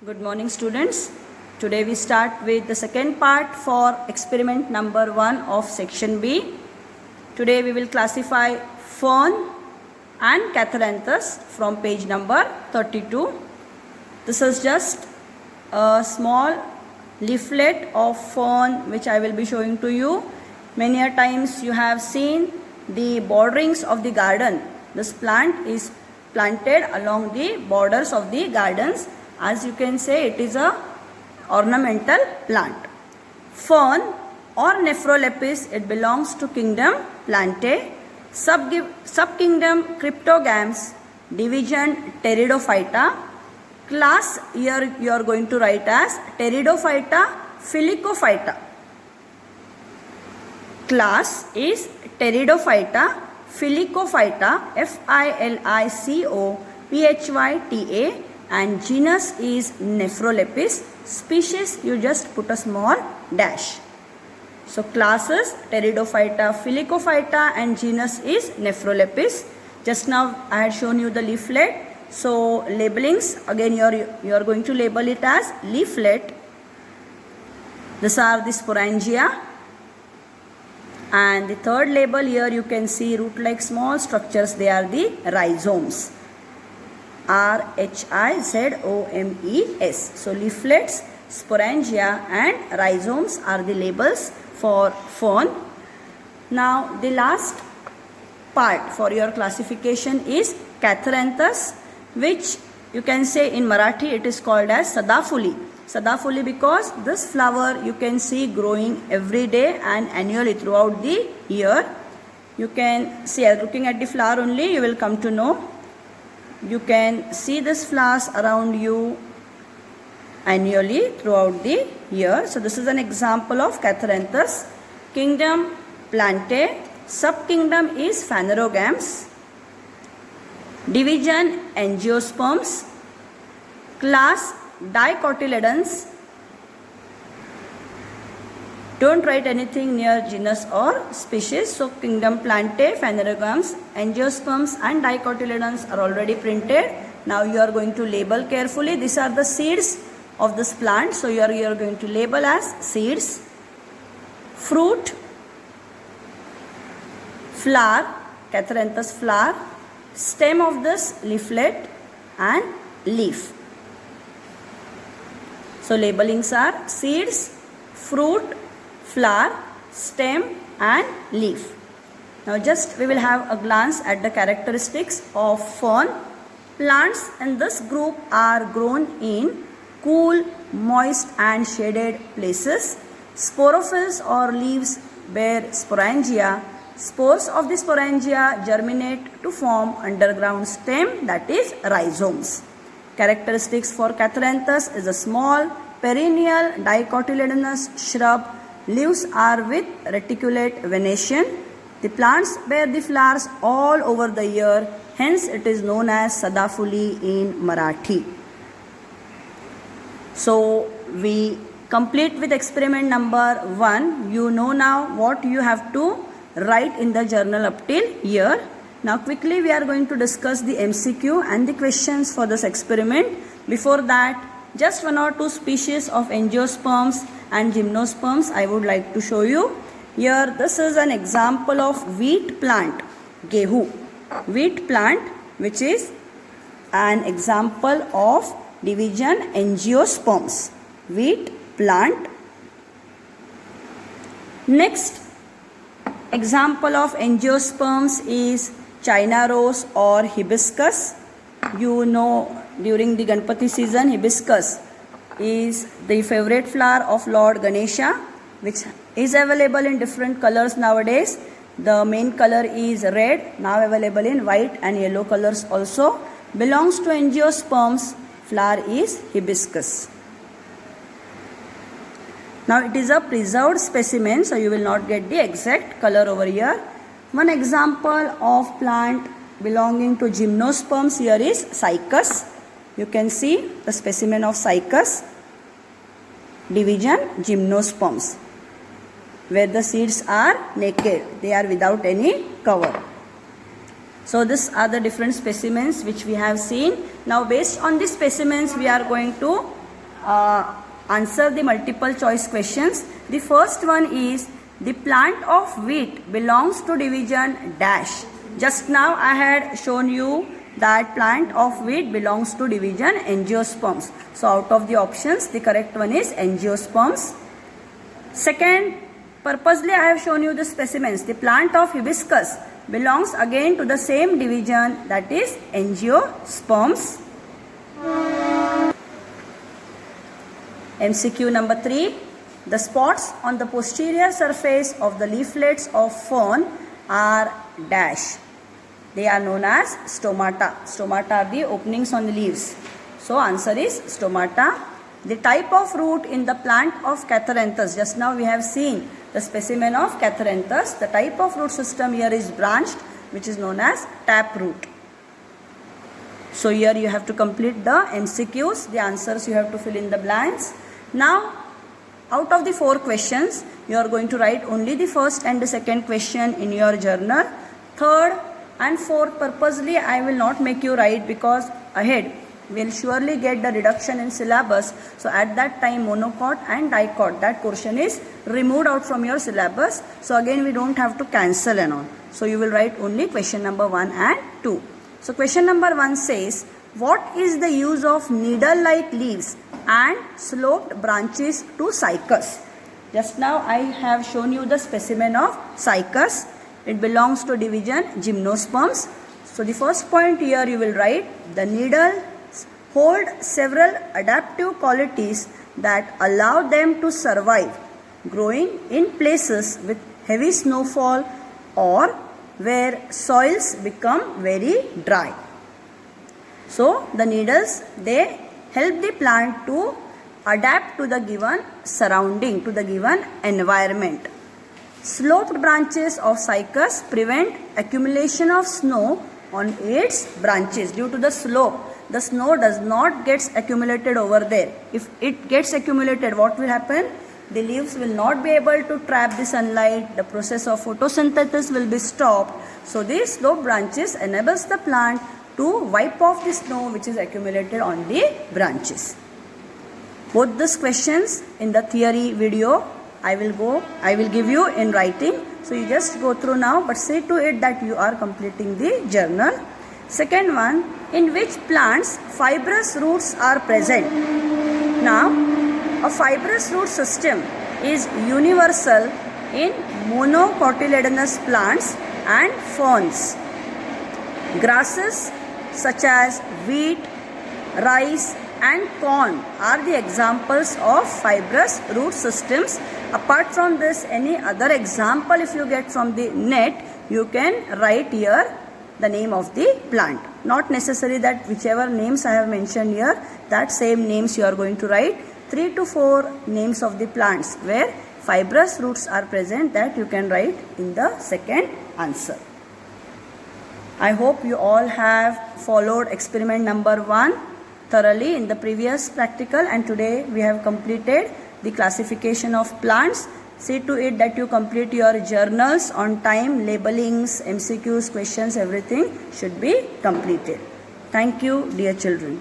Good morning, students. Today we start with the second part for experiment number 1 of section B. Today we will classify fern and catharanthus from page number 32. This is just a small leaflet of fern which I will be showing to you. Many a times you have seen the borderings of the garden. This plant is planted along the borders of the gardens. As you can say, it is a ornamental plant. Fern or Nephrolepis, it belongs to kingdom Plantae, subkingdom Cryptogams, division Pteridophyta, class here you are going to write as Pteridophyta Filicophyta. Class is Pteridophyta Filicophyta, Filicophyta, and genus is Nephrolepis. Species you just put a small dash. So classes Pteridophyta Filicophyta and genus is Nephrolepis. Just now I had shown you the leaflet. So labelings, again you are going to label it as leaflet. These are the sporangia. And the third label here you can see root like small structures, they are the rhizomes. Rhizomes. So leaflets, sporangia and rhizomes are the labels for fern. Now the last part for your classification is catharanthus, which you can say in Marathi it is called as Sadafuli. Sadafuli because this flower you can see growing every day and annually throughout the year. You can see, looking at the flower only you will come to know. You can see this flowers around you annually throughout the year. So this is an example of catharanthus. Kingdom Plantae, subkingdom is Phanerogams, division Angiosperms, class Dicotyledons. Don't write anything near genus or species. So kingdom Plantae, Phanerogams, Angiosperms and Dicotyledons are already printed. Now you are going to label carefully. These are the seeds of this plant. So you are going to label as seeds. Fruit, flower, catharanthus flower, stem of this leaflet and leaf. So labelings are seeds, fruit, flower, stem and leaf. Now just we will have a glance at the characteristics of fern. Plants in this group are grown in cool, moist and shaded places. Sporophylls or leaves bear sporangia. Spores of the sporangia germinate to form underground stem, that is rhizomes. Characteristics for catharanthus is a small perennial dicotyledonous shrub. Leaves are with reticulate venation. The plants bear the flowers all over the year. Hence it is known as Sadafuli in Marathi. So we complete with experiment number 1. You know now what you have to write in the journal up till here. Now quickly we are going to discuss the MCQ and the questions for this experiment. Before that, just 1 or 2 species of angiosperms and gymnosperms I would like to show you. Here this is an example of wheat plant, gehu. Wheat plant which is an example of division angiosperms. Wheat plant. Next example of angiosperms is China rose or hibiscus. You know during the Ganpati season hibiscus is the favorite flower of Lord Ganesha, which is available in different colors nowadays. The main color is red, now available in white and yellow colors also. Belongs to angiosperms. Flower is hibiscus. Now it is a preserved specimen, so you will not get the exact color over here. One example of plant belonging to gymnosperms here is cycas. You can see the specimen of cycas, division gymnosperms, where the seeds are naked, they are without any cover. So these are the different specimens which we have seen. Now based on these specimens we are going to answer the multiple choice questions. The first one is, the plant of wheat belongs to division dash. Just now I had shown you that plant of wheat belongs to division angiosperms. So out of the options, the correct one is angiosperms. Second, purposely I have shown you the specimens. The plant of hibiscus belongs again to the same division, that is angiosperms. MCQ number 3. The spots on the posterior surface of the leaflets of fern are dash. They are known as stomata. Stomata are the openings on the leaves. So answer is stomata. The type of root in the plant of Catharanthus. Just now we have seen the specimen of Catharanthus. The type of root system here is branched, which is known as taproot. So here you have to complete the MCQs. The answers you have to fill in the blanks. Now, out of the 4 questions, you are going to write only the first and the second question in your journal. Third and fourth, purposely I will not make you write, because ahead we will surely get the reduction in syllabus. So at that time, monocot and dicot, that portion is removed out from your syllabus. So again we don't have to cancel and all. So you will write only question number 1 and 2. So question number 1 says, what is the use of needle-like leaves and sloped branches to cycas? Just now I have shown you the specimen of cycas. It belongs to division gymnosperms. So the first point here you will write, the needles hold several adaptive qualities that allow them to survive growing in places with heavy snowfall or where soils become very dry. So the needles, they help the plant to adapt to the given surrounding, to the given environment. Sloped branches of cycas prevent accumulation of snow on its branches due to the slope. The snow does not get accumulated over there. If it gets accumulated, what will happen? The leaves will not be able to trap the sunlight. The process of photosynthesis will be stopped. So these sloped branches enables the plant to wipe off the snow which is accumulated on the branches. Both these questions in the theory video I will give you in writing. So you just go through now, but see to it that you are completing the journal. Second one, in which plants fibrous roots are present? Now, a fibrous root system is universal in monocotyledonous plants and ferns. Grasses such as wheat, rice and corn are the examples of fibrous root systems. Apart from this, any other example if you get from the net, you can write here the name of the plant. Not necessary that whichever names I have mentioned here, that same names you are going to write. 3 to 4 names of the plants where fibrous roots are present, that you can write in the second answer. I hope you all have followed experiment number 1 thoroughly in the previous practical, and today we have completed the classification of plants. See to it that you complete your journals on time. Labelings, MCQs, questions, everything should be completed. Thank you, dear children.